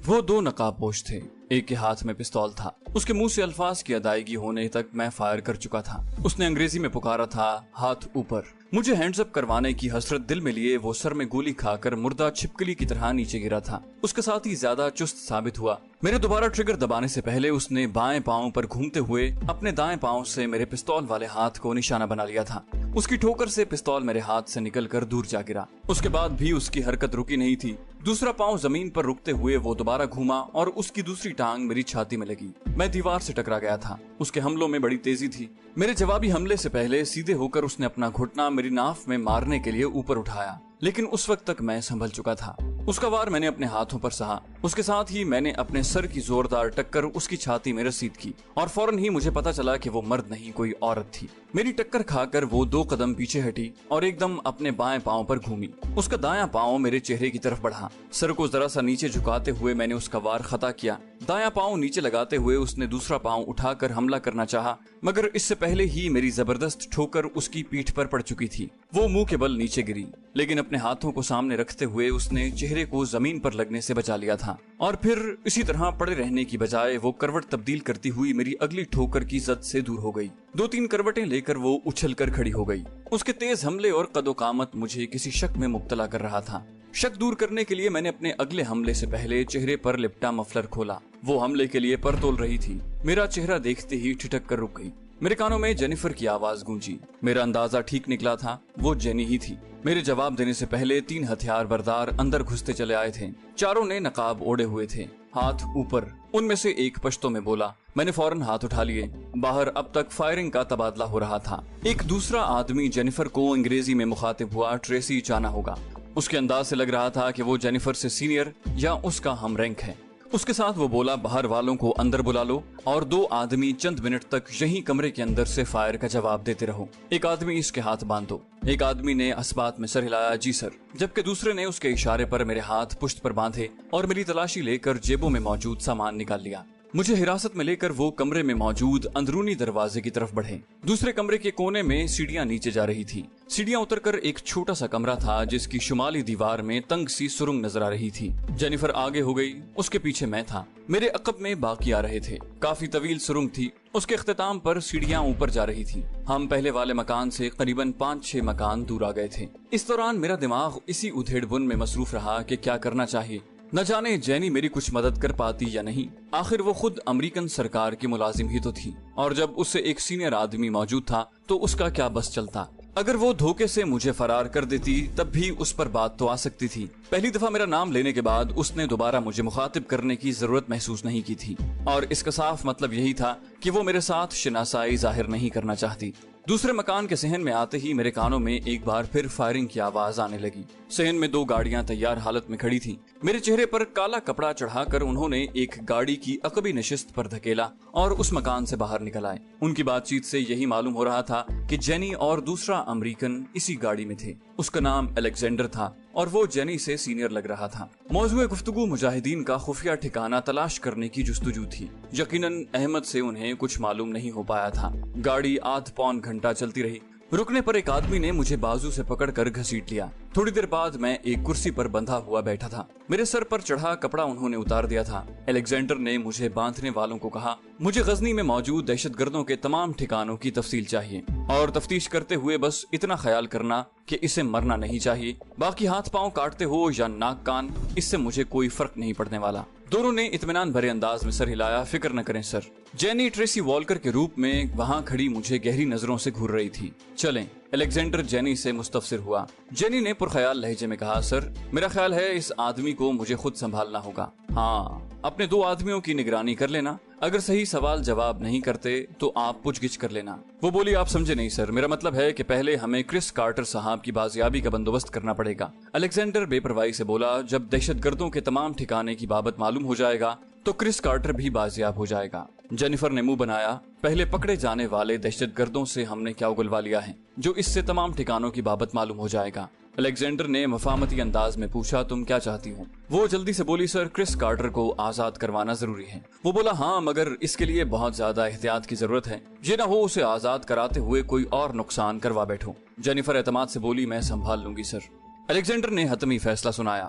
وہ دو نقابپوش تھے، ایک کے ہاتھ میں پستول تھا۔ اس کے منہ سے الفاظ کی ادائیگی ہونے تک میں فائر کر چکا تھا۔ اس نے انگریزی میں پکارا تھا، ہاتھ اوپر۔ مجھے ہینڈز اپ کروانے کی حسرت دل میں لیے وہ سر میں گولی کھا کر مردہ چھپکلی کی طرح نیچے گرا تھا۔ اس کا ساتھی زیادہ چست ثابت ہوا۔ میرے دوبارہ ٹریگر دبانے سے پہلے اس نے بائیں پاؤں پر گھومتے ہوئے اپنے دائیں پاؤں سے میرے پستول والے ہاتھ کو نشانہ بنا لیا تھا۔ اس کی ٹھوکر سے پستول میرے ہاتھ سے نکل کر دور جا گرا۔ اس کے بعد بھی اس کی حرکت رکی نہیں تھی۔ دوسرا پاؤں زمین پر رکتے ہوئے وہ دوبارہ گھوما اور اس کی دوسری ٹانگ میری چھاتی میں لگی۔ میں دیوار سے ٹکرا گیا تھا۔ اس کے حملوں میں بڑی تیزی تھی۔ میرے جوابی حملے سے پہلے سیدھے ہو کر اس نے اپنا گھٹنا میری ناف میں مارنے کے لیے اوپر اٹھایا، لیکن اس وقت تک میں سنبھل چکا تھا۔ اس کا وار میں نے اپنے ہاتھوں پر سہا۔ اس کے ساتھ ہی میں نے اپنے سر کی زوردار ٹکر اس کی چھاتی میں رسید کی اور فوراً ہی مجھے پتا چلا کہ وہ مرد نہیں، کوئی عورت تھی۔ میری ٹکر کھا کر وہ 2 قدم پیچھے ہٹی اور ایک دم اپنے بائیں پاؤں پر گھومی۔ اس کا دایاں پاؤں میرے چہرے کی طرف بڑھا۔ سر کو ذرا سا نیچے جھکاتے ہوئے میں نے اس کا وار خطا کیا۔ دایاں پاؤں نیچے لگاتے ہوئے اس نے دوسرا پاؤں اٹھا کر حملہ کرنا چاہا، مگر اس سے پہلے ہی میری زبردست ٹھوکر اس کی پیٹھ پر پڑ چکی تھی۔ وہ منہ کے بل نیچے گری، لیکن اپنے ہاتھوں کو سامنے رکھتے ہوئے اس نے چہرے کو زمین پر لگنے سے بچا لیا تھا، اور پھر اسی طرح پڑے رہنے کی بجائے وہ کروٹ تبدیل کرتی ہوئی میری اگلی ٹھوکر کی زد سے دور ہو گئی۔ 2-3 کروٹیں لے کر وہ اچھل کر کھڑی ہو گئی۔ اس کے تیز حملے اور قد و قامت مجھے کسی شک میں مبتلا کر رہا تھا۔ شک دور کرنے کے لیے میں نے اپنے اگلے حملے سے پہلے چہرے پر لپٹا مفلر کھولا۔ وہ حملے کے لیے پر تول رہی تھی۔ میرا چہرہ دیکھتے ہی ٹھٹک کر رک گئی۔ میرے کانوں میں جینیفر کی آواز گونجی۔ میرا اندازہ ٹھیک نکلا تھا، وہ جینی ہی تھی۔ میرے جواب دینے سے پہلے 3 ہتھیار بردار اندر گھستے چلے آئے تھے۔ چاروں نے نقاب اوڑے ہوئے تھے، ہاتھ اوپر۔ ان میں سے ایک پشتو میں بولا۔ میں نے فوراً ہاتھ اٹھا لیے۔ باہر اب تک فائرنگ کا تبادلہ ہو رہا تھا۔ ایک دوسرا آدمی جینیفر کو انگریزی میں مخاطب ہوا، ٹریسی چانا ہوگا۔ اس کے انداز سے لگ رہا تھا کہ وہ جینیفر سے سینئر یا اس کا ہم رینک ہے۔ اس کے ساتھ وہ بولا، باہر والوں کو اندر بلا لو اور 2 آدمی چند منٹ تک یہیں کمرے کے اندر سے فائر کا جواب دیتے رہو۔ ایک آدمی اس کے ہاتھ باندھو۔ ایک آدمی نے اسبات میں سر ہلایا، جی سر، جبکہ دوسرے نے اس کے اشارے پر میرے ہاتھ پشت پر باندھے اور میری تلاشی لے کر جیبوں میں موجود سامان نکال لیا۔ مجھے حراست میں لے کر وہ کمرے میں موجود اندرونی دروازے کی طرف بڑھے۔ دوسرے کمرے کے کونے میں سیڑھیاں نیچے جا رہی تھی۔ سیڑھیاں اتر کر ایک چھوٹا سا کمرہ تھا جس کی شمالی دیوار میں تنگ سی سرنگ نظر آ رہی تھی۔ جینیفر آگے ہو گئی، اس کے پیچھے میں تھا۔ میرے عقب میں باقی آ رہے تھے۔ کافی طویل سرنگ تھی۔ اس کے اختتام پر سیڑھیاں اوپر جا رہی تھی۔ ہم پہلے والے مکان سے قریباً 5-6 مکان دور آ گئے تھے۔ اس دوران میرا دماغ اسی ادھیڑ بن میں مصروف رہا کہ کیا کرنا چاہیے۔ نہ جانے جینی میری کچھ مدد کر پاتی یا نہیں۔ آخر وہ خود امریکن سرکار کی ملازم ہی تو تھی، اور جب اس سے ایک سینئر آدمی موجود تھا تو اس کا کیا بس چلتا۔ اگر وہ دھوکے سے مجھے فرار کر دیتی تب بھی اس پر بات تو آ سکتی تھی۔ پہلی دفعہ میرا نام لینے کے بعد اس نے دوبارہ مجھے مخاطب کرنے کی ضرورت محسوس نہیں کی تھی، اور اس کا صاف مطلب یہی تھا کہ وہ میرے ساتھ شناسائی ظاہر نہیں کرنا چاہتی۔ دوسرے مکان کے صحن میں آتے ہی میرے کانوں میں ایک بار پھر فائرنگ کی آواز آنے لگی۔ صحن میں 2 گاڑیاں تیار حالت میں کھڑی تھیں۔ میرے چہرے پر کالا کپڑا چڑھا کر انہوں نے ایک گاڑی کی عقبی نشست پر دھکیلا اور اس مکان سے باہر نکل آئے۔ ان کی بات چیت سے یہی معلوم ہو رہا تھا کہ جینی اور دوسرا امریکن اسی گاڑی میں تھے۔ اس کا نام الیگزینڈر تھا اور وہ جینی سے سینئر لگ رہا تھا۔ موضوع گفتگو مجاہدین کا خفیہ ٹھکانہ تلاش کرنے کی جستجو تھی۔ یقیناً احمد سے انہیں کچھ معلوم نہیں ہو پایا تھا۔ گاڑی آدھ پون گھنٹہ چلتی رہی۔ رکنے پر ایک آدمی نے مجھے بازو سے پکڑ کر گھسیٹ لیا۔ تھوڑی دیر بعد میں ایک کرسی پر بندھا ہوا بیٹھا تھا۔ میرے سر پر چڑھا کپڑا انہوں نے اتار دیا تھا۔ الیگزینڈر نے مجھے باندھنے والوں کو کہا، مجھے غزنی میں موجود دہشت گردوں کے تمام ٹھکانوں کی تفصیل چاہیے، اور تفتیش کرتے ہوئے بس اتنا خیال کرنا کہ اسے مرنا نہیں چاہیے۔ باقی ہاتھ پاؤں کاٹتے ہو یا ناک کان، اس سے مجھے کوئی فرق نہیں پڑنے والا۔ دونوں نے اطمینان بھرے انداز میں سر ہلایا۔ فکر نہ کریں سر۔ جینی ٹریسی والکر کے روپ میں وہاں کھڑی مجھے گہری نظروں سے گھور رہی تھی۔ چلیں۔ الیگزینڈر جینی سے مستفسر ہوا۔ جینی نے پرخیال لہجے میں کہا، سر میرا خیال ہے اس آدمی کو مجھے خود سنبھالنا ہوگا۔ ہاں، اپنے 2 آدمیوں کی نگرانی کر لینا۔ اگر صحیح سوال جواب نہیں کرتے تو آپ پوچھ گچھ کر لینا۔ وہ بولی، آپ سمجھے نہیں سر، میرا مطلب ہے کہ پہلے ہمیں کرس کارٹر صاحب کی بازیابی کا بندوبست کرنا پڑے گا۔ الیگزینڈر بے پرواہی سے بولا، جب دہشت گردوں کے تمام ٹھکانے کی بابت معلوم ہو جائے گا تو کرس کارٹر بھی بازیاب ہو جائے گا۔ جینیفر نے منہ بنایا، پہلے پکڑے جانے والے دہشت گردوں سے ہم نے کیا اگلوا لیا ہے جو اس سے تمام ٹھکانوں کی بابت معلوم ہو جائے گا۔ الیگزینڈر نے مفاہمتی انداز میں پوچھا، تم کیا چاہتی ہو؟ وہ جلدی سے بولی، سر کرس کارٹر کو آزاد کروانا ضروری ہے۔ وہ بولا، ہاں، مگر اس کے لیے بہت زیادہ احتیاط کی ضرورت ہے، یہ نہ ہو اسے آزاد کراتے ہوئے کوئی اور نقصان کروا بیٹھو۔ جینیفر اعتماد سے بولی، میں سنبھال لوں گی سر۔ الیگزینڈر نے حتمی فیصلہ سنایا،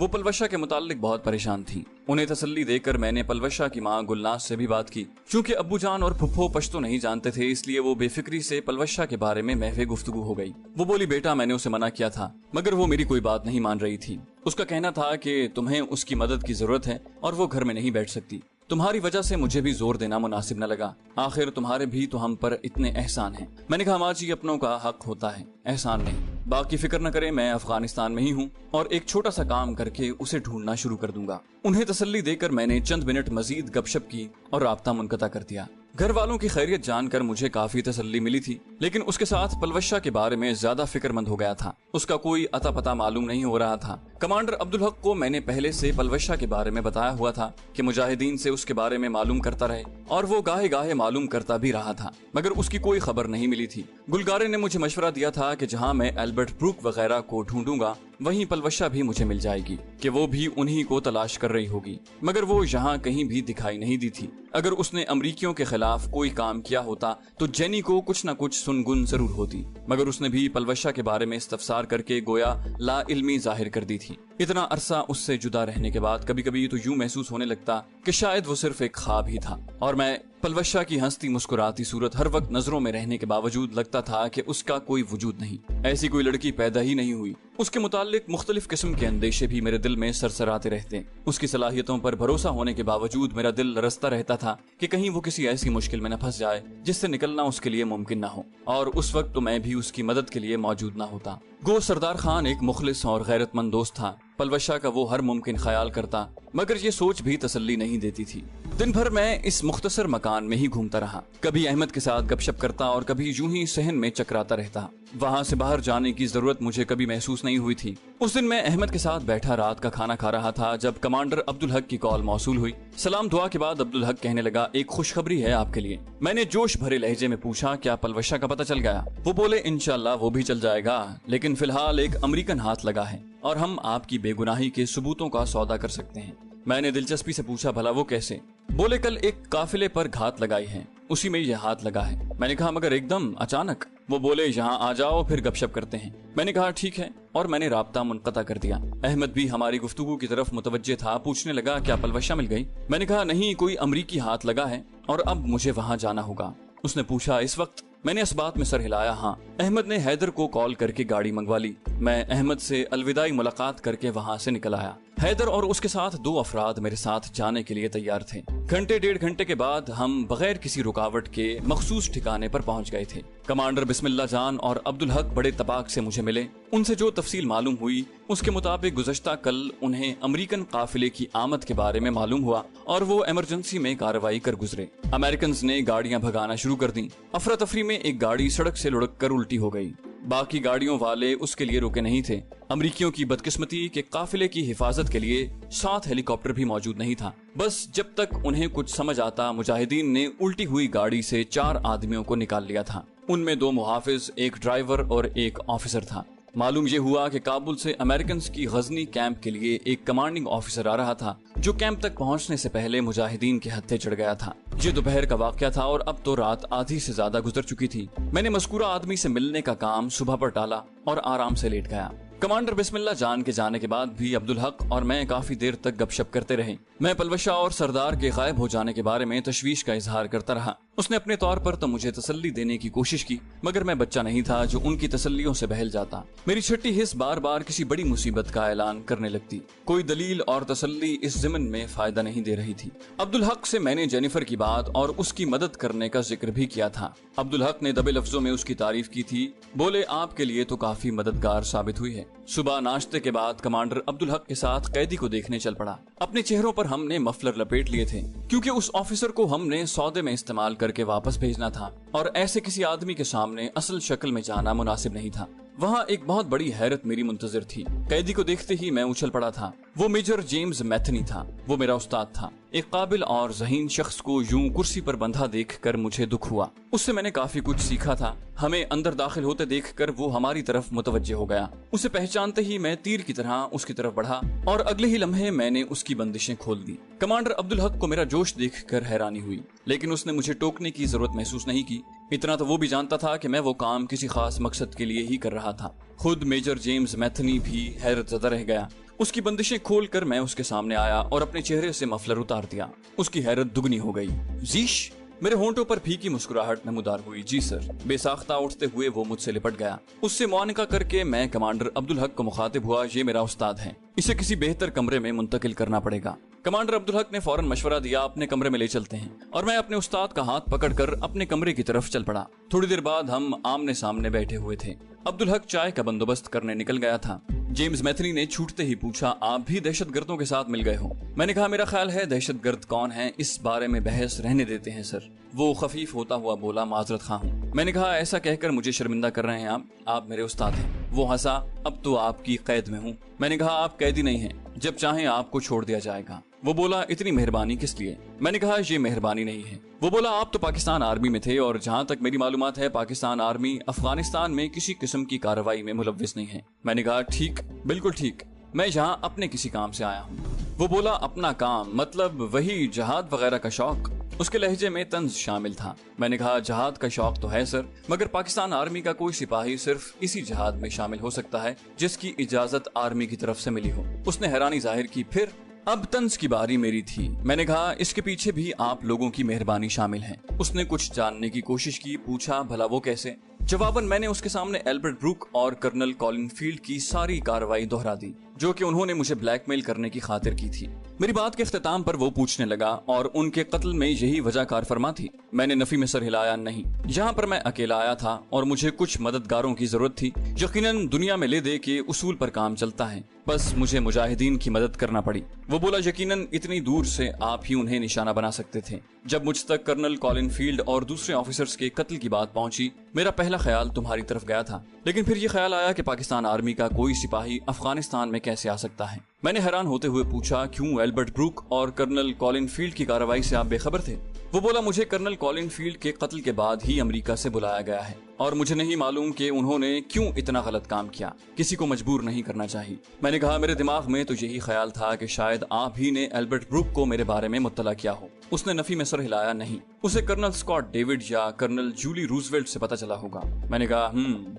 وہ پلوشا کے متعلق بہت پریشان تھی۔ انہیں تسلی دے کر میں نے پلوشا کی ماں گلناز سے بھی بات کی۔ چونکہ ابو جان اور پھپھو پشتو نہیں جانتے تھے، اس لیے وہ بے فکری سے پلوشا کے بارے میں محو گفتگو ہو گئی۔ وہ بولی بیٹا میں نے اسے منع کیا تھا، مگر وہ میری کوئی بات نہیں مان رہی تھی۔ اس کا کہنا تھا کہ تمہیں اس کی مدد کی ضرورت ہے اور وہ گھر میں نہیں بیٹھ سکتی۔ تمہاری وجہ سے مجھے بھی زور دینا مناسب نہ لگا، آخر تمہارے بھی تو ہم پر اتنے احسان ہیں۔ میں نے کہا ماں جی اپنوں کا حق ہوتا ہے، احسان نہیں، باقی فکر نہ کریں، میں افغانستان میں ہی ہوں اور ایک چھوٹا سا کام کر کے اسے ڈھونڈنا شروع کر دوں گا۔ انہیں تسلی دے کر میں نے چند منٹ مزید گپ شپ کی اور رابطہ منقطع کر دیا۔ گھر والوں کی خیریت جان کر مجھے کافی تسلی ملی تھی، لیکن اس کے ساتھ پلوشا کے بارے میں زیادہ فکر مند ہو گیا تھا۔ اس کا کوئی اتا پتا معلوم نہیں ہو رہا تھا۔ کمانڈر عبدالحق کو میں نے پہلے سے پلوشا کے بارے میں بتایا ہوا تھا کہ مجاہدین سے اس کے بارے میں معلوم کرتا رہے، اور وہ گاہے گاہے معلوم کرتا بھی رہا تھا، مگر اس کی کوئی خبر نہیں ملی تھی۔ گلگارے نے مجھے مشورہ دیا تھا کہ جہاں میں البرٹ بروک وغیرہ کو ڈھونڈوں گا وہیں پلوشا بھی مجھے مل جائے گی، کہ وہ بھی انہی کو تلاش کر رہی ہوگی، مگر وہ یہاں کہیں بھی دکھائی نہیں دی تھی۔ اگر اس نے امریکیوں کے خلاف کوئی کام کیا ہوتا تو جینی کو کچھ نہ کچھ سنگن ضرور ہوتی، مگر اس نے بھی پلوشا کے بارے میں استفسار کر کے گویا لا علمی ظاہر کر دی تھی۔ اتنا عرصہ اس سے جدا رہنے کے بعد کبھی کبھی تو یوں محسوس ہونے لگتا کہ شاید وہ صرف ایک خواب ہی تھا، اور میں پلوشا کی ہنستی مسکراتی صورت ہر وقت نظروں میں رہنے کے باوجود لگتا تھا کہ اس کا کوئی وجود نہیں، ایسی کوئی لڑکی پیدا ہی نہیں ہوئی۔ اس کے متعلق مختلف قسم کے اندیشے بھی میرے دل میں سرسراتے رہتے۔ اس کی صلاحیتوں پر بھروسہ ہونے کے باوجود میرا دل لرزتا رہتا تھا کہ کہیں وہ کسی ایسی مشکل میں نہ پھنس جائے جس سے نکلنا اس کے لیے ممکن نہ ہو، اور اس وقت تو میں بھی اس کی مدد کے لیے موجود نہ ہوتا۔ گو سردار خان ایک مخلص اور غیرت مند دوست تھا۔ پلوشا کا وہ ہر ممکن خیال کرتا، مگر یہ سوچ بھی تسلی نہیں دیتی تھی۔ دن بھر میں اس مختصر مکان میں ہی گھومتا رہا، کبھی احمد کے ساتھ گپ شپ کرتا اور کبھی یوں ہی صحن میں چکراتا رہتا۔ وہاں سے باہر جانے کی ضرورت مجھے کبھی محسوس نہیں ہوئی تھی۔ اس دن میں احمد کے ساتھ بیٹھا رات کا کھانا کھا رہا تھا جب کمانڈر عبدالحق کی کال موصول ہوئی۔ سلام دعا کے بعد عبدالحق کہنے لگا ایک خوشخبری ہے آپ کے لیے۔ میں نے جوش بھرے لہجے میں پوچھا کیا پلوشا کا پتہ چل گیا؟ وہ بولے انشاءاللہ وہ بھی چل جائے گا، لیکن فی الحال ایک امریکن ہاتھ لگا ہے اور ہم آپ کی بے گناہی کے ثبوتوں کا سودا کر سکتے ہیں۔ میں نے دلچسپی سے پوچھا بھلا وہ کیسے؟ بولے کل ایک قافلے پر گھات لگائی ہے، اسی میں یہ ہاتھ لگا ہے۔ میں نے کہا مگر ایک دم اچانک؟ وہ بولے یہاں آ جاؤ پھر گپ شپ کرتے ہیں۔ میں نے کہا ٹھیک ہے، اور میں نے رابطہ منقطع کر دیا۔ احمد بھی ہماری گفتگو کی طرف متوجہ تھا، پوچھنے لگا کیا پلوشا مل گئی؟ میں نے کہا نہیں، کوئی امریکی ہاتھ لگا ہے اور اب مجھے وہاں جانا ہوگا۔ اس نے پوچھا اس وقت؟ میں نے اس بات میں سر ہلایا ہاں۔ احمد نے حیدر کو کال کر کے گاڑی منگوا لی۔ میں احمد سے الوداعی ملاقات کر کے وہاں سے نکل آیا۔ حیدر اور اس کے ساتھ 2 افراد میرے ساتھ جانے کے لیے تیار تھے۔ گھنٹے 1.5 گھنٹے کے بعد ہم بغیر کسی رکاوٹ کے مخصوص ٹھکانے پر پہنچ گئے تھے۔ کمانڈر بسم اللہ جان اور عبدالحق بڑے تپاک سے مجھے ملے۔ ان سے جو تفصیل معلوم ہوئی اس کے مطابق گزشتہ کل انہیں امریکن قافلے کی آمد کے بارے میں معلوم ہوا اور وہ ایمرجنسی میں کارروائی کر گزرے۔ امریکنز نے گاڑیاں بھگانا شروع کر دیں۔ افراتفری میں ایک گاڑی سڑک سے لڑک کر الٹی ہو گئی۔ باقی گاڑیوں والے اس کے لیے رکے نہیں تھے۔ امریکیوں کی بدقسمتی کہ قافلے کی حفاظت کے لیے 7 ہیلی کاپٹر بھی موجود نہیں تھا۔ بس جب تک انہیں کچھ سمجھ آتا مجاہدین نے الٹی ہوئی گاڑی سے 4 آدمیوں کو نکال لیا تھا۔ ان میں 2 محافظ، ایک ڈرائیور اور ایک آفیسر تھا۔ معلوم یہ ہوا کہ کابل سے امریکنز کی غزنی کیمپ کے لیے ایک کمانڈنگ آفیسر آ رہا تھا جو کیمپ تک پہنچنے سے پہلے مجاہدین کے ہتھے چڑھ گیا تھا۔ یہ دوپہر کا واقعہ تھا اور اب تو رات آدھی سے زیادہ گزر چکی تھی۔ میں نے مذکورہ آدمی سے ملنے کا کام صبح پر ٹالا اور آرام سے لیٹ گیا۔ کمانڈر بسم اللہ جان کے جانے کے بعد بھی عبدالحق اور میں کافی دیر تک گپ شپ کرتے رہے۔ میں پلوشا اور سردار کے غائب ہو جانے کے بارے میں تشویش کا اظہار کرتا رہا۔ اس نے اپنے طور پر تو مجھے تسلی دینے کی کوشش کی، مگر میں بچہ نہیں تھا جو ان کی تسلیوں سے بہل جاتا۔ میری چھٹی حس بار بار کسی بڑی مصیبت کا اعلان کرنے لگتی۔ کوئی دلیل اور تسلی اس ضمن میں فائدہ نہیں دے رہی تھی۔ عبدالحق سے میں نے جینیفر کی بات اور اس کی مدد کرنے کا ذکر بھی کیا تھا۔ عبدالحق نے دبے لفظوں میں اس کی تعریف کی تھی۔ بولے آپ کے لیے تو کافی مددگار ثابت ہوئی ہے۔ صبح ناشتے کے بعد کمانڈر عبدالحق کے ساتھ قیدی کو دیکھنے چل پڑا۔ اپنے چہروں پر ہم نے مفلر لپیٹ لیے تھے کیونکہ اس آفیسر کو ہم نے سودے میں استعمال کر کے واپس بھیجنا تھا اور ایسے کسی آدمی کے سامنے اصل شکل میں جانا مناسب نہیں تھا۔ وہاں ایک بہت بڑی حیرت میری منتظر تھی۔ قیدی کو دیکھتے ہی میں اچھل پڑا تھا۔ وہ میجر جیمز میتھنی تھا۔ وہ میرا استاد تھا۔ ایک قابل اور ذہین شخص کو یوں کرسی پر بندھا دیکھ کر مجھے دکھ ہوا۔ اس سے میں نے کافی کچھ سیکھا تھا۔ ہمیں اندر داخل ہوتے دیکھ کر وہ ہماری طرف متوجہ ہو گیا۔ اسے پہچانتے ہی میں تیر کی طرح اس کی طرف بڑھا اور اگلے ہی لمحے میں نے اس کی بندشیں کھول دی۔ کمانڈر عبدالحق کو میرا جوش دیکھ کر حیرانی ہوئی، لیکن اس نے مجھے ٹوکنے کی ضرورت محسوس نہیں کی۔ اتنا تو وہ بھی جانتا تھا کہ میں وہ کام کسی خاص مقصد کے لیے ہی کر رہا تھا۔ خود میجر جیمز میتھنی بھی حیرت زدہ رہ گیا۔ اس کی بندشیں کھول کر میں اس کے سامنے آیا اور اپنے چہرے سے مفلر اتار دیا۔ اس کی حیرت دگنی ہو گئی۔ زیش؟ میرے ہونٹوں پر پھیکی مسکراہٹ نمودار ہوئی۔ جی سر۔ بے ساختہ اٹھتے ہوئے وہ مجھ سے لپٹ گیا۔ اس سے معانقہ کر کے میں کمانڈر عبدالحق کو مخاطب ہوا، یہ میرا استاد ہے، اسے کسی بہتر کمرے میں منتقل کرنا پڑے گا۔ کمانڈر عبدالحق نے فوراً مشورہ دیا، اپنے کمرے میں لے چلتے ہیں، اور میں اپنے استاد کا ہاتھ پکڑ کر اپنے کمرے کی طرف چل پڑا۔ تھوڑی دیر بعد ہم آمنے سامنے بیٹھے ہوئے تھے۔ عبدالحق چائے کا بندوبست کرنے نکل گیا تھا۔ جیمز میتھنی نے چھوٹتے ہی پوچھا، آپ بھی دہشت گردوں کے ساتھ مل گئے ہو؟ میں نے کہا، میرا خیال ہے دہشت گرد کون ہیں اس بارے میں بحث رہنے دیتے ہیں سر۔ وہ خفیف ہوتا ہوا بولا، معذرت خواہ ہوں۔ میں نے کہا، ایسا کہہ کر مجھے شرمندہ کر رہے ہیں آپ میرے استاد ہیں۔ وہ ہنسا، اب تو آپ کی قید میں ہوں۔ میں نے کہا، آپ قیدی نہیں ہیں، جب چاہیں آپ کو چھوڑ دیا جائے گا۔ وہ بولا، اتنی مہربانی کس لیے؟ میں نے کہا، یہ مہربانی نہیں ہے۔ وہ بولا، آپ تو پاکستان آرمی میں تھے، اور جہاں تک میری معلومات ہے پاکستان آرمی افغانستان میں کسی قسم کی کارروائی میں ملوث نہیں ہے۔ میں نے کہا، ٹھیک، بالکل ٹھیک، میں یہاں اپنے کسی کام سے آیا ہوں۔ وہ بولا، اپنا کام مطلب وہی جہاد وغیرہ کا شوق؟ اس کے لہجے میں طنز شامل تھا۔ میں نے کہا، جہاد کا شوق تو ہے سر، مگر پاکستان آرمی کا کوئی سپاہی صرف اسی جہاد میں شامل ہو سکتا ہے جس کی اجازت آرمی کی طرف سے ملی ہو۔ اس نے حیرانی ظاہر کی۔ پھر اب طنز کی باری میری تھی۔ میں نے کہا، اس کے پیچھے بھی آپ لوگوں کی مہربانی شامل ہے۔ اس نے کچھ جاننے کی کوشش کی۔ پوچھا، بھلا وہ کیسے؟ جواباً میں نے اس کے سامنے ایلبرٹ بروک اور کرنل کولن فیلڈ کی ساری کارروائی دہرا دی جو کہ انہوں نے مجھے بلیک میل کرنے کی خاطر کی تھی۔ میری بات کے اختتام پر وہ پوچھنے لگا، اور ان کے قتل میں یہی وجہ کار فرما تھی؟ میں نے نفی میں سر ہلایا، نہیں، یہاں پر میں اکیلا آیا تھا اور مجھے کچھ مددگاروں کی ضرورت تھی۔ یقیناً دنیا میں لے دے کے اصول پر کام چلتا ہے، بس مجھے مجاہدین کی مدد کرنا پڑی۔ وہ بولا، یقیناً اتنی دور سے آپ ہی انہیں نشانہ بنا سکتے تھے۔ جب مجھ تک کرنل کولن فیلڈ اور دوسرے آفیسرز کے قتل کی بات پہنچی، میرا پہلا خیال تمہاری طرف گیا تھا، لیکن پھر یہ خیال آیا کہ پاکستان آرمی کا کوئی سپاہی افغانستان میں کیسے آ سکتا ہے۔ میں نے حیران ہوتے ہوئے پوچھا، کیوں ایلبرٹ بروک اور کرنل کولن فیلڈ کی کارروائی سے آپ بے خبر تھے؟ وہ بولا، مجھے کرنل کولن فیلڈ کے قتل کے بعد ہی امریکہ سے بلایا گیا ہے، اور مجھے نہیں معلوم کہ انہوں نے کیوں اتنا غلط کام کیا۔ کسی کو مجبور نہیں کرنا چاہیے۔ میں نے کہا، میرے دماغ میں تو یہی خیال تھا کہ شاید آپ ہی نے ایلبرٹ بروک کو میرے بارے میں مطلع کیا ہو۔ اس نے نفی میں سر ہلایا، نہیں، اسے کرنل اسکاٹ ڈیوڈ یا کرنل جولی روزویلٹ سے پتہ چلا ہوگا۔ میں نے کہا،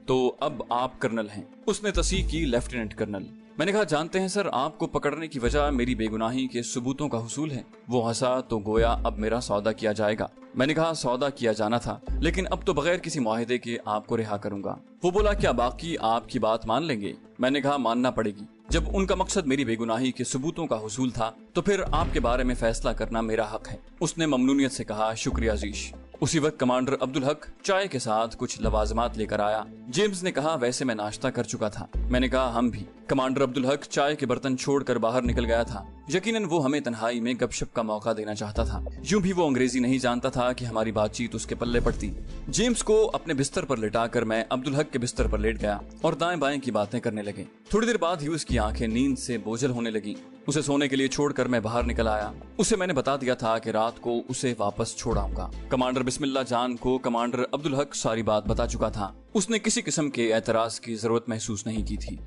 تو اب آپ کرنل ہیں؟ اس نے تصحیح کی، لیفٹیننٹ کرنل۔ میں نے کہا، جانتے ہیں سر، آپ کو پکڑنے کی وجہ میری بے گناہی کے ثبوتوں کا حصول ہے۔ وہ ہنسا، تو گویا اب میرا سودا کیا جائے گا۔ میں نے کہا، سودا کیا جانا تھا، لیکن اب تو بغیر کسی معاہدے کے آپ کو رہا کروں گا۔ وہ بولا، کیا باقی آپ کی بات مان لیں گے؟ میں نے کہا، ماننا پڑے گی۔ جب ان کا مقصد میری بے گناہی کے ثبوتوں کا حصول تھا تو پھر آپ کے بارے میں فیصلہ کرنا میرا حق ہے۔ اس نے ممنونیت سے کہا، شکریہ زیش۔ اسی وقت کمانڈر عبدالحق چائے کے ساتھ کچھ لوازمات لے کر آیا۔ جیمز نے کہا، ویسے میں ناشتہ کر چکا تھا۔ میں نے کہا، ہم بھی۔ کمانڈر عبدالحق چائے کے برتن چھوڑ کر باہر نکل گیا تھا۔ یقیناً وہ ہمیں تنہائی میں گپ شپ کا موقع دینا چاہتا تھا۔ یوں بھی وہ انگریزی نہیں جانتا تھا کہ ہماری بات چیت اس کے پلے پڑتی۔ جیمز کو اپنے بستر پر لٹا کر میں عبدالحق کے بستر پر لیٹ گیا اور دائیں بائیں کی باتیں کرنے لگے۔ تھوڑی دیر بعد ہی اس کی آنکھیں نیند سے بوجھل ہونے لگی۔ اسے سونے کے لیے چھوڑ کر میں باہر نکل آیا۔ اسے میں نے بتا دیا تھا کہ رات کو اسے واپس چھوڑاؤں گا۔ کمانڈر بسم اللہ جان کو کمانڈر عبدالحق ساری بات بتا چکا تھا۔ اس نے کسی قسم کے اعتراض کی ضرورت محسوس نہیں کی تھی۔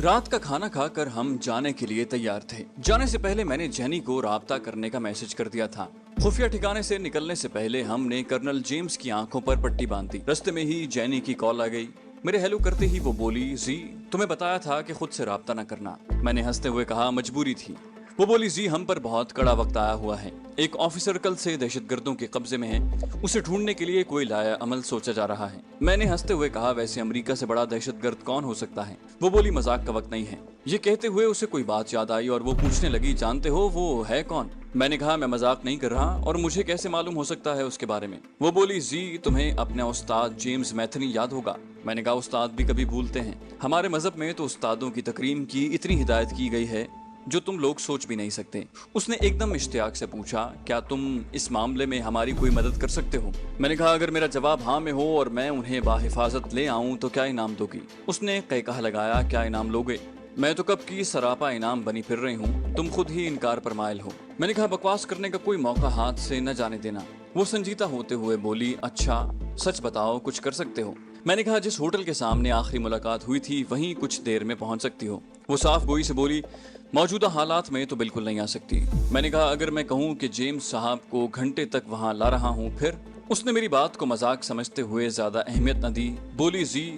رات کا کھانا کھا کر ہم جانے کے لیے تیار تھے۔ جانے سے پہلے میں نے جینی کو رابطہ کرنے کا میسج کر دیا تھا۔ خفیہ ٹھکانے سے نکلنے سے پہلے ہم نے کرنل جیمز کی آنکھوں پر پٹی باندھ دی۔ رستے میں ہی جینی کی کال آ گئی۔ میرے ہیلو کرتے ہی وہ بولی، زی تمہیں بتایا تھا کہ خود سے رابطہ نہ کرنا۔ میں نے ہنستے ہوئے کہا، مجبوری تھی۔ وہ بولی، زی ہم پر بہت کڑا وقت آیا ہوا ہے۔ ایک آفیسر کل سے دہشت گردوں کے قبضے میں ہے، اسے ڈھونڈنے کے لیے کوئی لایا عمل سوچا جا رہا ہے۔ میں نے ہنستے ہوئے کہا، ویسے امریکہ سے بڑا دہشت گرد کون ہو سکتا ہے؟ وہ بولی، مذاق کا وقت نہیں ہے۔ یہ کہتے ہوئے اسے کوئی بات یاد آئی اور وہ پوچھنے لگی، جانتے ہو وہ ہے کون؟ میں نے کہا، میں مذاق نہیں کر رہا، اور مجھے کیسے معلوم ہو سکتا ہے اس کے بارے میں؟ وہ بولی، زی تمہیں اپنا استاد جیمز میتھنی یاد ہوگا۔ میں نے کہا، استاد بھی کبھی بھولتے ہیں۔ ہمارے مذہب میں تو استادوں کی تکریم کی اتنی ہدایت کی گئی ہے جو تم لوگ سوچ بھی نہیں سکتے۔ اس نے ایک دم اشتیاق سے پوچھا، کیا تم اس معاملے میں ہماری کوئی مدد کر سکتے ہو؟ میں نے کہا، اگر میرا جواب ہاں میں ہو اور میں انہیں باحفاظت لے آؤں تو کیا انعام دو گی؟ اس نے قہقہ لگایا، کیا انعام لوگے؟ میں تو کب کی سراپا انعام بنی پھر رہی ہوں، تم خود ہی انکار پر مائل ہو۔ میں نے کہا، بکواس کرنے کا کوئی موقع ہاتھ سے نہ جانے دینا۔ وہ سنجیدہ ہوتے ہوئے بولی، اچھا سچ بتاؤ، کچھ کر سکتے ہو؟ میں نے کہا، جس ہوٹل کے سامنے آخری ملاقات ہوئی تھی وہیں کچھ دیر میں پہنچ سکتی ہو۔ وہ صاف گوئی سے بولی، موجودہ حالات میں تو بالکل نہیں آ سکتی۔ میں نے کہا، اگر میں کہوں کہ جیمز صاحب کو گھنٹے تک وہاں لا رہا ہوں پھر؟ اس نے میری بات کو مذاق سمجھتے ہوئے زیادہ اہمیت نہ دی، بولی، زی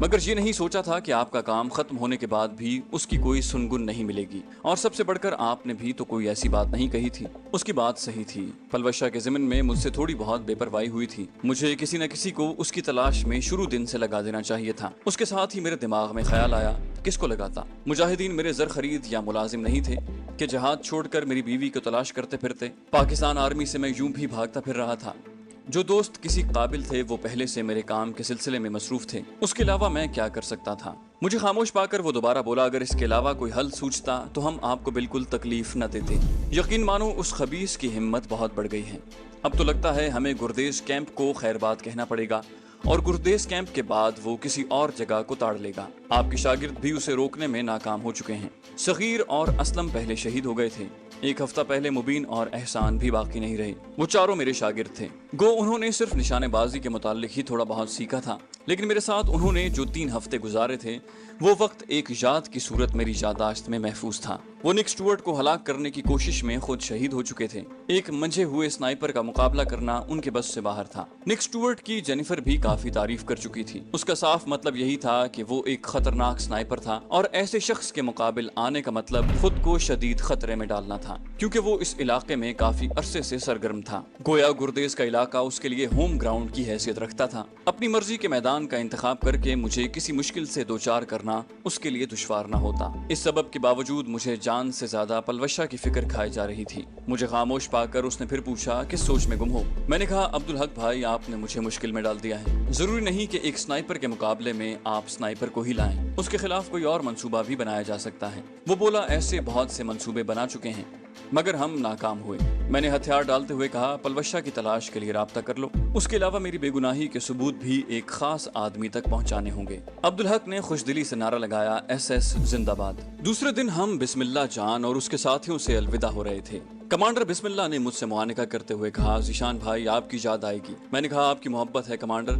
مگر یہ نہیں سوچا تھا کہ آپ کا کام ختم ہونے کے بعد بھی اس کی کوئی سنگن نہیں ملے گی، اور سب سے بڑھ کر آپ نے بھی تو کوئی ایسی بات نہیں کہی تھی۔ اس کی بات صحیح تھی، پلوشا کے ضمن میں مجھ سے تھوڑی بہت بے پرواہی ہوئی تھی۔ مجھے کسی نہ کسی کو اس کی تلاش میں شروع دن سے لگا دینا چاہیے تھا۔ اس کے ساتھ ہی میرے دماغ میں خیال آیا، کس کو لگاتا؟ مجاہدین میرے زر خرید یا ملازم نہیں تھے کہ جہاد چھوڑ کر میری بیوی کو تلاش کرتے پھرتے۔ پاکستان آرمی سے میں یوں بھی بھاگتا پھر رہا تھا۔ جو دوست کسی قابل تھے وہ پہلے سے میرے کام کے سلسلے میں مصروف تھے، اس کے علاوہ میں کیا کر سکتا تھا؟ مجھے خاموش پا کر وہ دوبارہ بولا، اگر اس کے علاوہ کوئی حل سوچتا تو ہم آپ کو بالکل تکلیف نہ دیتے۔ یقین مانو اس خبیث کی ہمت بہت بڑھ گئی ہے۔ اب تو لگتا ہے ہمیں گردیز کیمپ کو خیر بات کہنا پڑے گا، اور گردیز کیمپ کے بعد وہ کسی اور جگہ کو تاڑ لے گا۔ آپ کے شاگرد بھی اسے روکنے میں ناکام ہو چکے ہیں۔ صغیر اور اسلم پہلے شہید ہو گئے تھے، ایک ہفتہ پہلے مبین اور احسان بھی باقی نہیں رہے۔ وہ چاروں میرے شاگرد تھے۔ گو انہوں نے صرف نشانے بازی کے متعلق ہی تھوڑا بہت سیکھا تھا، لیکن میرے ساتھ انہوں نے جو 3 ہفتے گزارے تھے وہ وقت ایک یاد کی صورت میری یادداشت میں محفوظ تھا۔ وہ نک سٹورٹ کو ہلاک کرنے کی کوشش میں خود شہید ہو چکے تھے۔ ایک منجھے ہوئے سنائپر کا مقابلہ کرنا ان کے بس سے باہر تھا۔ نک سٹورٹ کی جینیفر بھی کافی تعریف کر چکی تھی۔ اس کا صاف مطلب یہی تھا کہ وہ ایک خطرناک سنائپر تھا، اور ایسے شخص کے مقابل آنے کا مطلب خود کو شدید خطرے میں ڈالنا تھا، کیونکہ وہ اس علاقے میں کافی عرصے سے سرگرم تھا۔ گویا گردیز کا علاقہ اس کے لیے ہوم گراؤنڈ کی حیثیت رکھتا تھا۔ اپنی مرضی کے میدان کا انتخاب کر کے مجھے کسی مشکل سے دوچار کرنا اس کے لیے دشوار نہ ہوتا۔ اس سبب کے باوجود مجھے جان سے زیادہ پلوشا کی فکر کھائی جا رہی تھی۔ مجھے خاموش پا کر اس نے پھر پوچھا، کس سوچ میں گم ہو؟ میں نے کہا، عبدالحق بھائی، آپ نے مجھے مشکل میں ڈال دیا ہے۔ ضروری نہیں کہ ایک سنائپر کے مقابلے میں آپ سنائپر کو ہی لائیں، اس کے خلاف کوئی اور منصوبہ بھی بنایا جا سکتا ہے۔ وہ بولا، ایسے بہت سے منصوبے بنا چکے ہیں مگر ہم ناکام ہوئے۔ میں نے ہتھیار ڈالتے ہوئے کہا، پلوشا کی تلاش کے لیے رابطہ کر لو، اس کے علاوہ میری بے گناہی کے ثبوت بھی ایک خاص آدمی تک پہنچانے ہوں گے۔ عبدالحق نے خوش دلی سے نعرہ لگایا، ایس ایس زندہ باد۔ دوسرے دن ہم بسم اللہ جان اور اس کے ساتھیوں سے الوداع ہو رہے تھے۔ کمانڈر بسم اللہ نے مجھ سے معانقہ کرتے ہوئے کہا، ذیشان بھائی، آپ کی یاد آئے گی۔ میں نے کہا، آپ کی محبت ہے کمانڈر،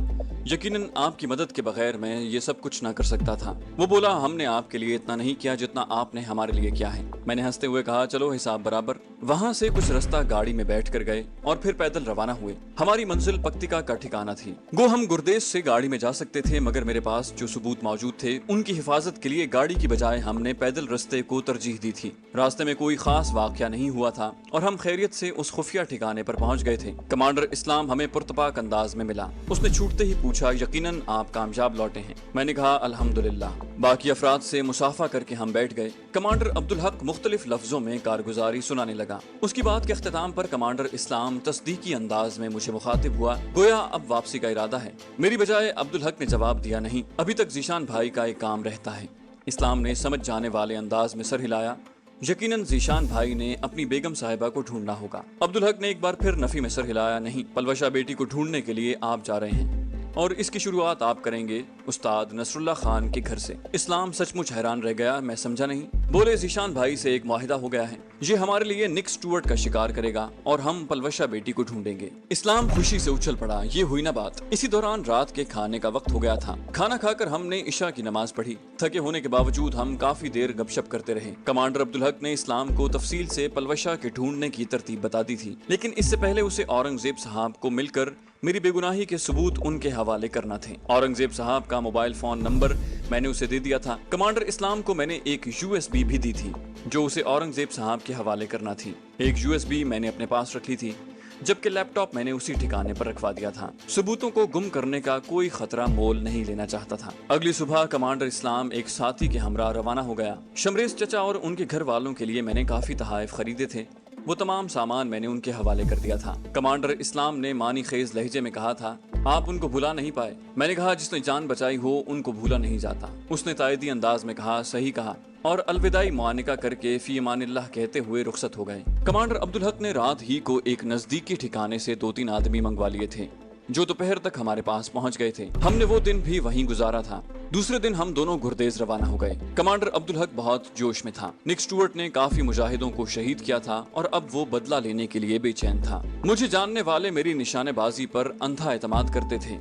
یقیناً آپ کی مدد کے بغیر میں یہ سب کچھ نہ کر سکتا تھا۔ وہ بولا، ہم نے آپ کے لیے اتنا نہیں کیا جتنا آپ نے ہمارے لیے کیا ہے۔ میں نے ہنستے ہوئے کہا، چلو حساب برابر۔ وہاں سے کچھ رستہ گاڑی میں بیٹھ کر گئے اور پھر پیدل روانہ ہوئے۔ ہماری منزل پکتیکا کا ٹھکانہ تھی۔ گو ہم گردیز سے گاڑی میں جا سکتے تھے، مگر میرے پاس جو ثبوت موجود تھے ان کی حفاظت کے لیے گاڑی کی بجائے ہم نے پیدل رستے کو ترجیح دی تھی۔ راستے میں کوئی خاص واقعہ نہیں ہوا تھا اور ہم خیریت سے اس خفیہ ٹھکانے پر پہنچ گئے تھے۔ کمانڈر اسلام ہمیں پرتپاک انداز میں ملا۔ اس نے چھوٹتے ہی پوچھا، یقیناً آپ کامیاب لوٹے ہیں؟ میں نے کہا، الحمدللہ۔ باقی افراد سے مصافحہ کر کے ہم بیٹھ گئے۔ کمانڈر عبدالحق مختلف لفظوں میں کارگزاری سنانے لگا۔ اس کی بات کے اختتام پر کمانڈر اسلام تصدیقی انداز میں مجھے مخاطب ہوا، گویا اب واپسی کا ارادہ ہے۔ میری بجائے عبدالحق نے جواب دیا، نہیں، ابھی تک ذیشان بھائی کا ایک کام رہتا ہے۔ اسلام نے سمجھ جانے والے انداز میں سر ہلایا، یقیناً ذیشان بھائی نے اپنی بیگم صاحبہ کو ڈھونڈنا ہوگا۔ عبدالحق نے ایک بار پھر نفی میں سر ہلایا، نہیں، پلوشا بیٹی کو ڈھونڈنے کے لیے آپ جا رہے ہیں، اور اس کی شروعات آپ کریں گے استاد نصر اللہ خان کے گھر سے۔ اسلام سچ مچ حیران رہ گیا، میں سمجھا نہیں۔ بولے، ذیشان بھائی سے ایک معاہدہ ہو گیا ہے، یہ ہمارے لیے نک سٹورٹ کا شکار کرے گا اور ہم پلوشا بیٹی کو ڈھونڈیں گے۔ اسلام خوشی سے اچھل پڑا، یہ ہوئی نہ بات۔ اسی دوران رات کے کھانے کا وقت ہو گیا تھا۔ کھانا کھا کر ہم نے عشاء کی نماز پڑھی۔ تھکے ہونے کے باوجود ہم کافی دیر گپ شپ کرتے رہے۔ کمانڈر عبدالحق نے اسلام کو تفصیل سے پلوشا کے ڈھونڈنے کی ترتیب بتا دی تھی، لیکن اس سے پہلے اسے اورنگزیب صاحب کو مل کر میری بے گناہی کے ثبوت ان کے حوالے کرنا تھے۔ اورنگزیب صاحب کا موبائل فون نمبر میں نے اسے دے دیا تھا۔ کمانڈر اسلام کو میں نے ایک USB بھی دی تھی جو اسے اورنگزیب صاحب کے حوالے کرنا تھی۔ ایک USB میں نے اپنے پاس رکھ لی تھی، جبکہ لیپ ٹاپ میں نے اسی ٹھکانے پر رکھوا دیا تھا۔ ثبوتوں کو گم کرنے کا کوئی خطرہ مول نہیں لینا چاہتا تھا۔ اگلی صبح کمانڈر اسلام ایک ساتھی کے ہمراہ روانہ ہو گیا۔ شمریز چچا اور ان کے گھر والوں کے لیے میں نے کافی تحائف خریدے تھے، وہ تمام سامان میں نے ان کے حوالے کر دیا تھا۔ کمانڈر اسلام نے معنی خیز لہجے میں کہا تھا، آپ ان کو بھلا نہیں پائے؟ میں نے کہا، جس نے جان بچائی ہو ان کو بھولا نہیں جاتا۔ اس نے تائیدی انداز میں کہا، صحیح کہا، اور الوداعی معانقہ کر کے فی امان اللہ کہتے ہوئے رخصت ہو گئے۔ کمانڈر عبدالحق نے رات ہی کو ایک نزدیکی ٹھکانے سے 2-3 آدمی منگوا لیے تھے جو دوپہر تک ہمارے پاس پہنچ گئے تھے۔ ہم نے وہ دن بھی وہیں گزارا تھا۔ دوسرے دن ہم دونوں گردیز روانہ ہو گئے۔ کمانڈر عبدالحق بہت جوش میں تھا۔ نک سٹورٹ نے کافی مجاہدوں کو شہید کیا تھا اور اب وہ بدلہ لینے کے لیے بے چین تھا۔ مجھے جاننے والے میری نشانے بازی پر اندھا اعتماد کرتے تھے،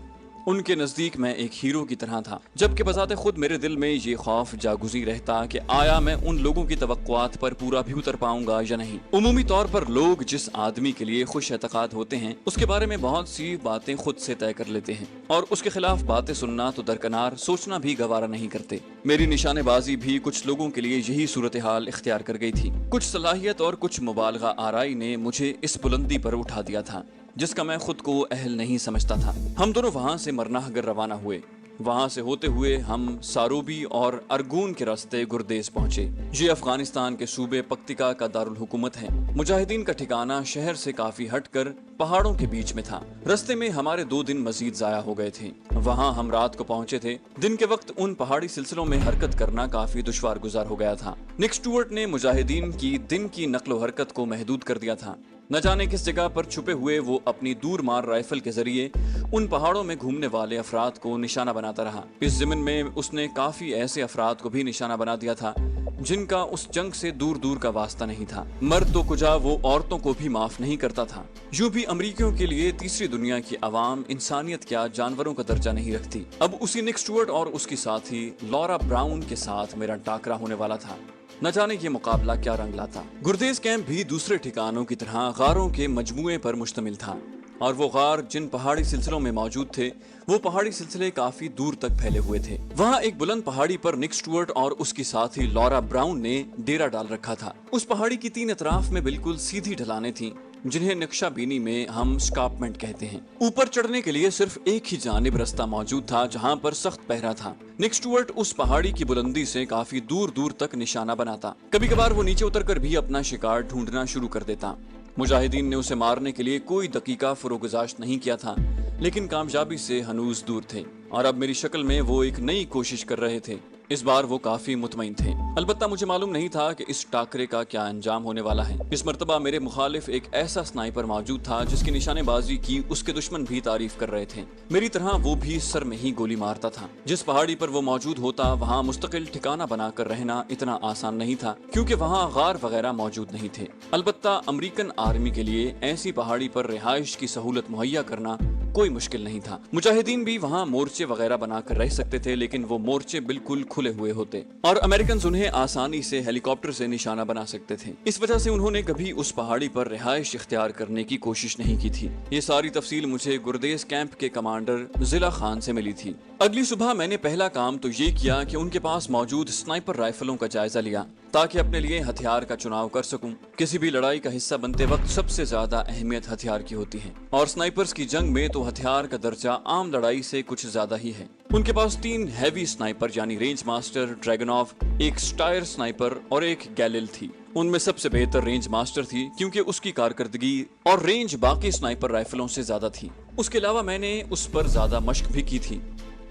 ان کے نزدیک میں ایک ہیرو کی طرح تھا، جبکہ بذات خود میرے دل میں یہ خوف جاگزی رہتا کہ آیا میں ان لوگوں کی توقعات پر پورا بھی اتر پاؤں گا یا نہیں۔ عمومی طور پر لوگ جس آدمی کے لیے خوش اعتقاد ہوتے ہیں اس کے بارے میں بہت سی باتیں خود سے طے کر لیتے ہیں اور اس کے خلاف باتیں سننا تو درکنار، سوچنا بھی گوارا نہیں کرتے۔ میری نشانے بازی بھی کچھ لوگوں کے لیے یہی صورتحال اختیار کر گئی تھی۔ کچھ صلاحیت اور کچھ مبالغہ آرائی نے مجھے اس بلندی پر اٹھا دیا تھا جس کا میں خود کو اہل نہیں سمجھتا تھا۔ ہم دونوں وہاں سے مرناہ گر روانہ ہوئے۔ وہاں سے ہوتے ہوئے ہم ساروبی اور ارگون کے راستے گردیز پہنچے۔ یہ افغانستان کے صوبے پکتیکا کا دارالحکومت ہے۔ مجاہدین کا ٹھکانہ شہر سے کافی ہٹ کر پہاڑوں کے بیچ میں تھا۔ رستے میں ہمارے 2 دن مزید ضائع ہو گئے تھے۔ وہاں ہم رات کو پہنچے تھے۔ دن کے وقت ان پہاڑی سلسلوں میں حرکت کرنا کافی دشوار گزار ہو گیا تھا۔ نک سٹورٹ نے مجاہدین کی دن کی نقل و حرکت کو محدود کر دیا تھا۔ نہ جانے کس جگہ پر چھپے ہوئے وہ اپنی دور مار رائفل کے ذریعے ان پہاڑوں میں گھومنے والے افراد کو نشانہ بناتا رہا۔ اس ضمن میں اس نے کافی ایسے افراد کو بھی نشانہ بنا دیا تھا جن کا اس جنگ سے دور دور کا واسطہ نہیں تھا۔ مرد تو کجا وہ عورتوں کو بھی معاف نہیں کرتا تھا۔ یوں بھی امریکیوں کے لیے تیسری دنیا کی عوام انسانیت کیا جانوروں کا درجہ نہیں رکھتی۔ اب اسی نک سٹورٹ اور اس کی ساتھی لورا براؤن کے ساتھ میرا ٹاکرا ہونے والا تھا۔ نہ جانے یہ مقابلہ کیا رنگ لاتا۔ گردیز کیمپ بھی دوسرے ٹھکانوں کی طرح غاروں کے مجموعے پر مشتمل تھا، اور وہ غار جن پہاڑی سلسلوں میں موجود تھے وہ پہاڑی سلسلے کافی دور تک پھیلے ہوئے تھے۔ وہاں ایک بلند پہاڑی پر نک سٹورٹ اور اس کی ساتھی لورا براؤن نے ڈیرا ڈال رکھا تھا۔ اس پہاڑی کی 3 اطراف میں بالکل سیدھی ڈھلانیں تھیں جنہیں نقشہ بینی میں ہم اسکارپمنٹ کہتے ہیں۔ اوپر چڑھنے کے لیے صرف ایک ہی جانب رستہ موجود تھا جہاں پر سخت پہرا تھا۔ نک سٹورٹ اس پہاڑی کی بلندی سے کافی دور دور تک نشانہ بناتا۔ کبھی کبھار وہ نیچے اتر کر بھی اپنا شکار ڈھونڈنا شروع کر دیتا۔ مجاہدین نے اسے مارنے کے لیے کوئی دقیقہ فروگزاشت نہیں کیا تھا، لیکن کامیابی سے ہنوز دور تھے، اور اب میری شکل میں وہ ایک نئی کوشش کر رہے تھے۔ اس بار وہ کافی مطمئن تھے۔ البتہ مجھے معلوم نہیں تھا کہ اس ٹاکرے کا کیا انجام ہونے والا ہے۔ اس مرتبہ میرے مخالف ایک ایسا سنائپر موجود تھا جس کی نشانے بازی کی اس کے دشمن بھی تعریف کر رہے تھے۔ میری طرح وہ بھی سر میں ہی گولی مارتا تھا۔ جس پہاڑی پر وہ موجود ہوتا وہاں مستقل ٹھکانہ بنا کر رہنا اتنا آسان نہیں تھا، کیونکہ وہاں غار وغیرہ موجود نہیں تھے۔ البتہ امریکن آرمی کے لیے ایسی پہاڑی پر رہائش کی سہولت مہیا کرنا کوئی مشکل نہیں تھا۔ مجاہدین بھی وہاں مورچے وغیرہ بنا کر رہ سکتے تھے، لیکن وہ مورچے بالکل کھلے ہوئے ہوتے اور امریکنز انہیں آسانی سے ہیلی کاپٹر سے نشانہ بنا سکتے تھے۔ اس وجہ سے انہوں نے کبھی اس پہاڑی پر رہائش اختیار کرنے کی کوشش نہیں کی تھی۔ یہ ساری تفصیل مجھے گردیز کیمپ کے کمانڈر ضلع خان سے ملی تھی۔ اگلی صبح میں نے پہلا کام تو یہ کیا کہ ان کے پاس موجود سنائپر رائفلوں کا جائزہ لیا تاکہ اپنے لیے ہتھیار کا چناؤ کر سکوں۔ کسی بھی لڑائی کا حصہ بنتے وقت سب سے زیادہ اہمیت ہتھیار کی ہوتی ہے، اور سنائپرز کی جنگ میں تو ہتھیار کا درجہ عام لڑائی سے کچھ زیادہ ہی ہے۔ ان کے پاس 3 ہیوی سنائپر یعنی رینج ماسٹر، ڈریگنوف، ایک سٹائر سنائپر اور ایک گیلیل تھی۔ ان میں سب سے بہتر رینج ماسٹر تھی کیونکہ اس کی کارکردگی اور رینج باقی سنائپر رائفلوں سے زیادہ تھی۔ اس کے علاوہ میں نے اس پر زیادہ مشق بھی کی تھی۔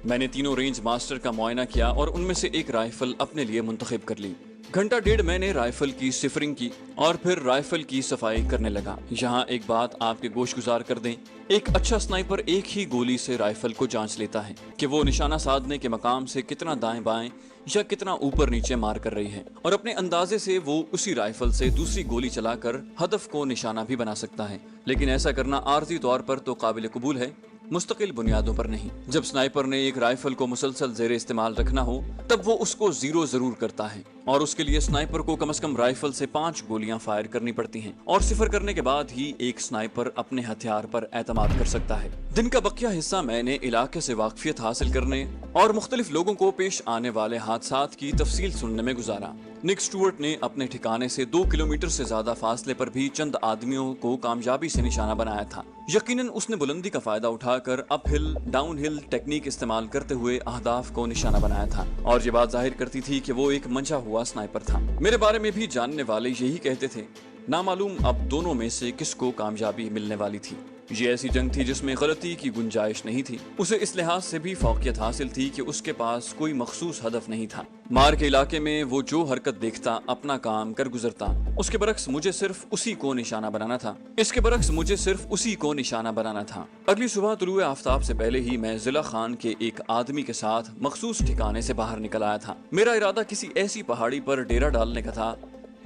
میں نے تینوں رینج ماسٹر کا معائنہ کیا اور ان میں سے ایک رائفل اپنے لیے منتخب کر لی۔ گھنٹہ ڈیڑھ میں نے رائفل کی صفرنگ کی اور پھر رائفل کی صفائی کرنے لگا۔ یہاں ایک بات آپ کے گوش گزار کر دیں، ایک اچھا سنائپر ایک ہی گولی سے رائفل کو جانچ لیتا ہے کہ وہ نشانہ سادھنے کے مقام سے کتنا دائیں بائیں یا کتنا اوپر نیچے مار کر رہی ہے، اور اپنے اندازے سے وہ اسی رائفل سے دوسری گولی چلا کر ہدف کو نشانہ بھی بنا سکتا ہے۔ لیکن ایسا کرنا عارضی طور پر تو قابل قبول ہے، مستقل بنیادوں پر نہیں۔ جب سنائپر نے ایک رائفل کو مسلسل زیر استعمال رکھنا ہو تب وہ اس کو زیرو ضرور کرتا ہے، اور اس کے لیے سنائپر کو کم از کم رائفل سے 5 گولیاں فائر کرنی پڑتی ہیں، اور صفر کرنے کے بعد ہی ایک سنائپر اپنے ہتھیار پر اعتماد کر سکتا ہے۔ دن کا بقیہ حصہ میں نے علاقے سے واقفیت حاصل کرنے اور مختلف لوگوں کو پیش آنے والے حادثات کی تفصیل سننے میں گزارا۔ نک سٹورٹ نے اپنے ٹھکانے سے 2 کلومیٹر سے زیادہ فاصلے پر بھی چند آدمیوں کو کامیابی سے نشانہ بنایا تھا۔ یقیناً اس نے بلندی کا فائدہ اٹھا کر اپ ہل ڈاؤن ہل ٹیکنیک استعمال کرتے ہوئے اہداف کو نشانہ بنایا تھا، اور یہ بات ظاہر کرتی تھی کہ وہ ایک منجا ہوا سنائپر تھا۔ میرے بارے میں بھی جاننے والے یہی کہتے تھے، نامعلوم اب دونوں میں سے کس کو کامیابی ملنے والی تھی۔ یہ ایسی جنگ تھی جس میں غلطی کی گنجائش نہیں تھی۔ اسے اس لحاظ سے بھی فوقیت حاصل تھی کہ اس کے پاس کوئی مخصوص ہدف نہیں تھا۔ مار کے علاقے میں وہ جو حرکت دیکھتا اپنا کام کر گزرتا۔ اس کے برعکس مجھے صرف اسی کو نشانہ بنانا تھا۔ اگلی صبح طلوع آفتاب سے پہلے ہی میں ضلع خان کے ایک آدمی کے ساتھ مخصوص ٹھکانے سے باہر نکل آیا تھا۔ میرا ارادہ کسی ایسی پہاڑی پر ڈیرا ڈالنے کا تھا